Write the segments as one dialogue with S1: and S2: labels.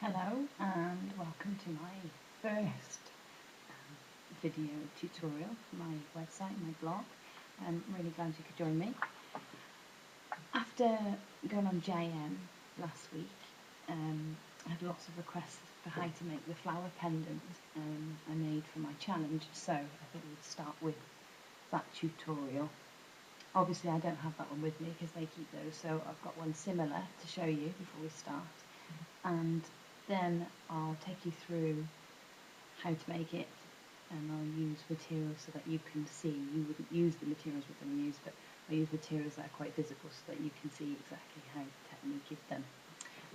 S1: Hello and welcome to my first video tutorial for my website, my blog. I'm really glad you could join me. After going on JM last week, I had lots of requests for how to make the flower pendant I made for my challenge, so I thought we'd start with that tutorial. Obviously I don't have that one with me because they keep those, so I've got one similar to show you before we start. And then I'll take you through how to make it, and I'll use materials so that you can see. You wouldn't use the materials we're going to use, but I'll use materials that are quite visible so that you can see exactly how the technique is done.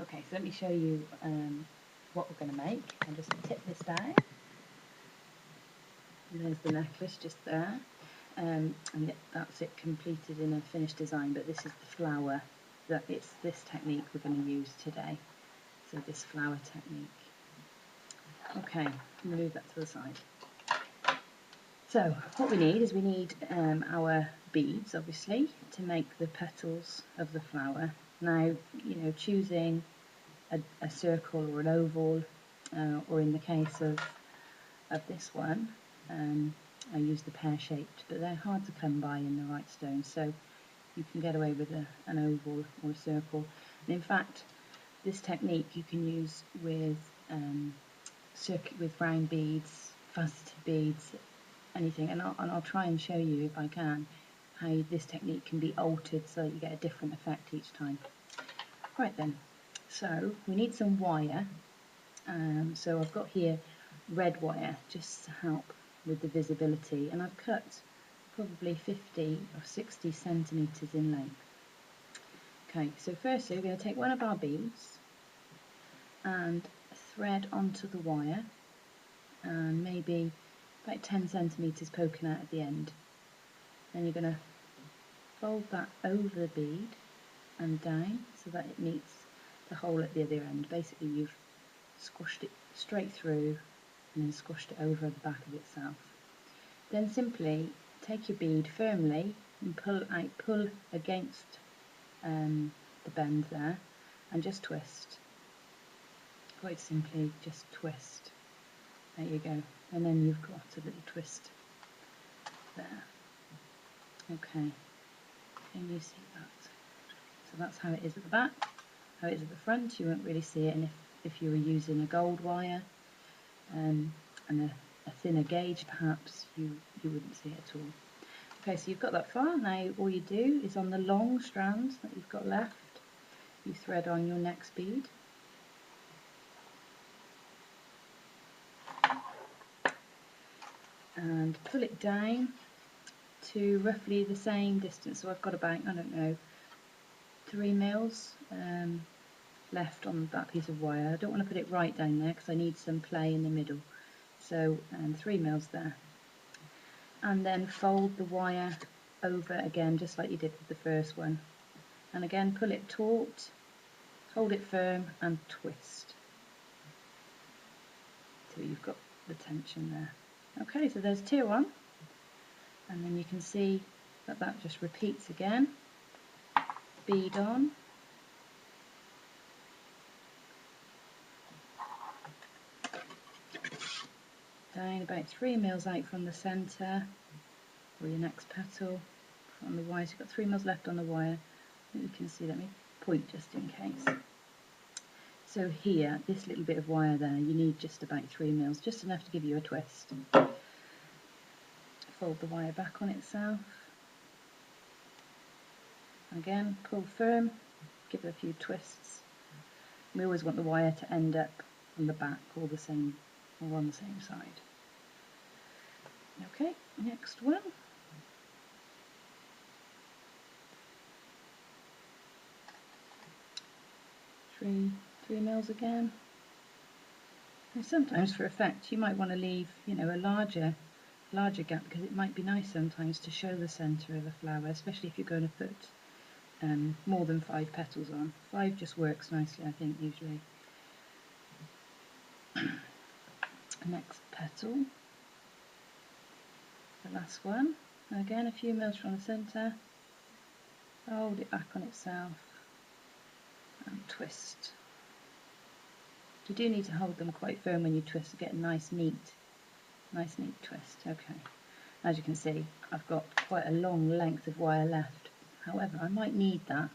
S1: Okay, so let me show you what we're going to make. I'll just tip this down. There's the necklace just there, and that's it completed in a finished design, but this is the flower. It's this technique we're going to use today. So this flower technique. Okay, move that to the side. So what we need is our beads, obviously, to make the petals of the flower. Now, choosing a circle or an oval, or in the case of this one, I use the pear-shaped, but they're hard to come by in the right stone, so you can get away with an oval or a circle. And in fact, this technique you can use with round beads, faceted beads, anything, and I'll try and show you, if I can, how this technique can be altered so that you get a different effect each time. Right then, so we need some wire. So I've got here red wire just to help with the visibility, and I've cut probably 50 or 60 centimetres in length. Okay, so firstly we're going to take one of our beads and thread onto the wire, and maybe about 10 centimetres poking out at the end. Then you're going to fold that over the bead and down so that it meets the hole at the other end. Basically you've squashed it straight through and then squashed it over the back of itself. Then simply take your bead firmly and pull against the bend there, and just twist. Quite simply, just twist. There you go. And then you've got a little twist there. Okay. Can you see that? So that's how it is at the back. How it is at the front, you won't really see it, and if you were using a gold wire and a thinner gauge perhaps, you wouldn't see it at all. Okay, so you've got that far. Now all you do is on the long strands that you've got left, you thread on your next bead. And pull it down to roughly the same distance. So I've got about, I don't know, 3 mils left on that piece of wire. I don't want to put it right down there because I need some play in the middle. So 3 mils there. And then fold the wire over again, just like you did with the first one. And again, pull it taut, hold it firm and twist. So you've got the tension there. Okay, so there's 2 on. And then you can see that just repeats again. Bead on. Down about 3 mils out from the centre, or your next petal on the wire. So you've got 3 mils left on the wire. You can see, let me point just in case. So here, this little bit of wire there, you need just about 3 mils, just enough to give you a twist. Fold the wire back on itself. Again, pull firm, give it a few twists. We always want the wire to end up on the back or the same, or on the same side. Okay, next one. Three mils again. And sometimes for effect you might want to leave, a larger gap, because it might be nice sometimes to show the centre of a flower, especially if you're going to put more than 5 petals on. 5 just works nicely, I think, usually. Next petal, the last one, and again a few mils from the centre, hold it back on itself and twist. You do need to hold them quite firm when you twist to get a nice neat twist. Okay, as you can see, I've got quite a long length of wire left. However, I might need that.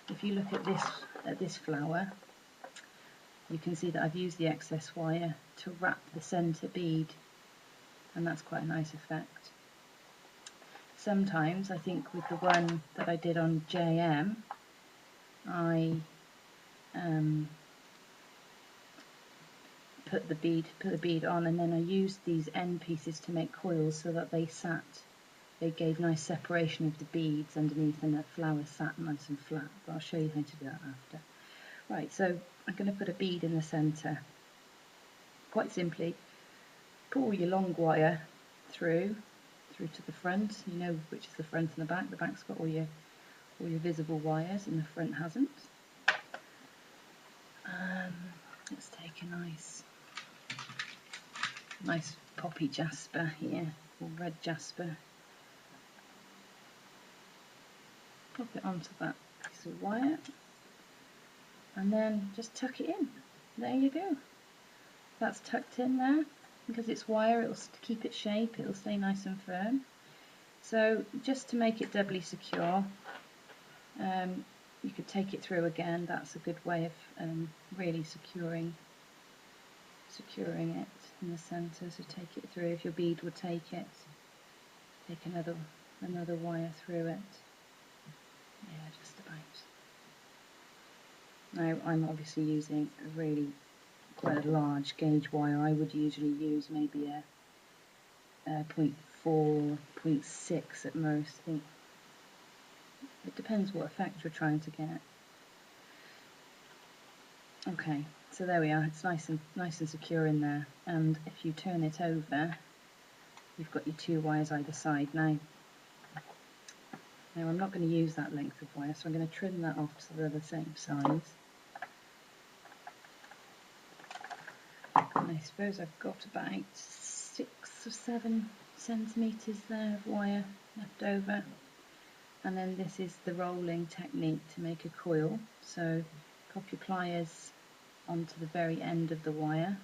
S1: If you look at this flower, you can see that I've used the excess wire to wrap the centre bead, and that's quite a nice effect. Sometimes I think with the one that I did on JM, I put the bead on, and then I used these end pieces to make coils so that they gave nice separation of the beads underneath, and the flower sat nice and flat. But I'll show you how to do that after. Right, so I'm going to put a bead in the centre. Quite simply, pull your long wire through to the front. You know which is the front and the back. The back's got all your visible wires, and the front hasn't. Let's take a nice poppy jasper here, or red jasper. Pop it onto that piece of wire, and then just tuck it in. There you go. That's tucked in there. Because it's wire, it'll keep its shape, it'll stay nice and firm. So just to make it doubly secure, you could take it through again. That's a good way of really securing it in the centre. So take it through. If your bead would take it, take another wire through it. Yeah, just about. Now I'm obviously using quite a large gauge wire. I would usually use maybe a 0.4, 0.6 at most. I think it depends what effect you're trying to get. Okay, so there we are. It's nice and secure in there. And if you turn it over, you've got your two wires either side. Now I'm not going to use that length of wire, so I'm going to trim that off so they're the same size. And I suppose I've got about 6 or 7 centimetres there of wire left over. And then this is the rolling technique to make a coil. So pop your pliers onto the very end of the wire,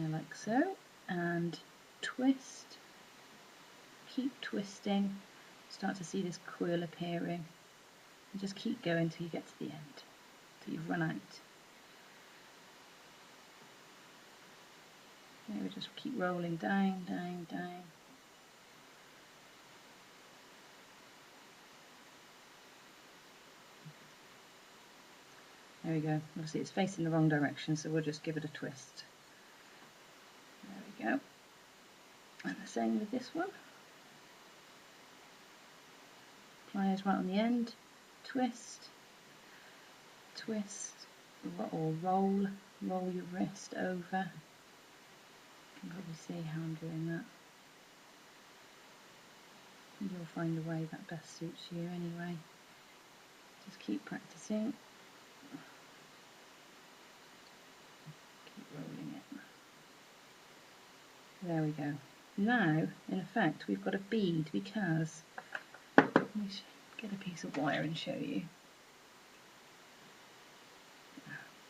S1: like so, and twist. Keep twisting. Start to see this coil appearing. And just keep going till you get to the end, till you've run out. There we just keep rolling down, down, down. There we go. Obviously it's facing the wrong direction, so we'll just give it a twist. There we go. And the same with this one. Pliers right on the end. Twist, twist, or roll your wrist over. You can probably see how I'm doing that. You'll find a way that best suits you anyway. Just keep practicing. Keep rolling it. There we go. Now, in effect, we've got a bead because, let me get a piece of wire and show you.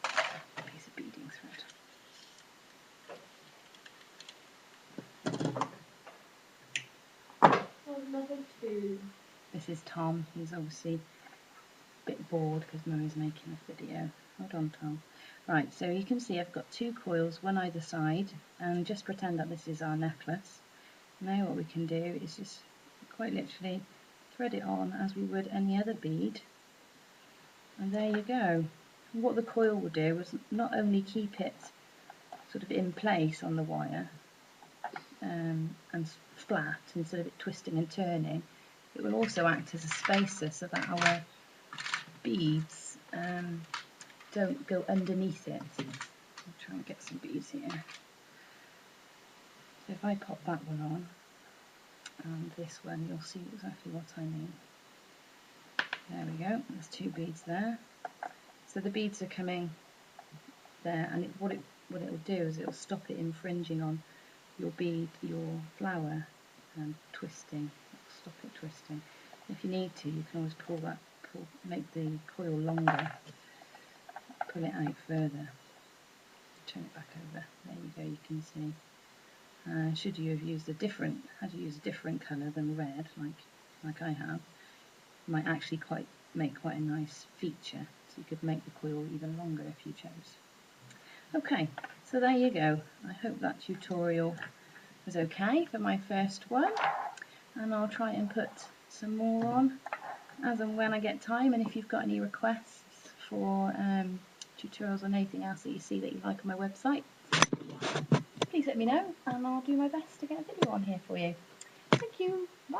S1: A piece of beading thread. This is Tom. He's obviously a bit bored because Mummy's making a video. Hold on, Tom. Right, so you can see I've got 2 coils, one either side, and just pretend that this is our necklace. Now what we can do is just quite literally thread it on as we would any other bead, and there you go. What the coil will do is not only keep it sort of in place on the wire and flat instead of it twisting and turning, it will also act as a spacer so that our beads don't go underneath it. I'll try and get some beads here. So if I pop that one on and this one, you'll see exactly what I mean. There we go, there's 2 beads there. So the beads are coming there, and what it'll do is it'll stop it infringing on your bead, your flower, twisting. It'll stop it twisting. If you need to, you can always make the coil longer. pull it out further. Turn it back over. There you go. You can see. Should you have used had to use a different colour than red, like I have, you might actually make quite a nice feature. So you could make the quill even longer if you chose. Okay, so there you go. I hope that tutorial was okay for my first one, and I'll try and put some more on as and when I get time. And if you've got any requests for tutorials on anything else that you see that you like on my website, please let me know and I'll do my best to get a video on here for you. Thank you. Bye.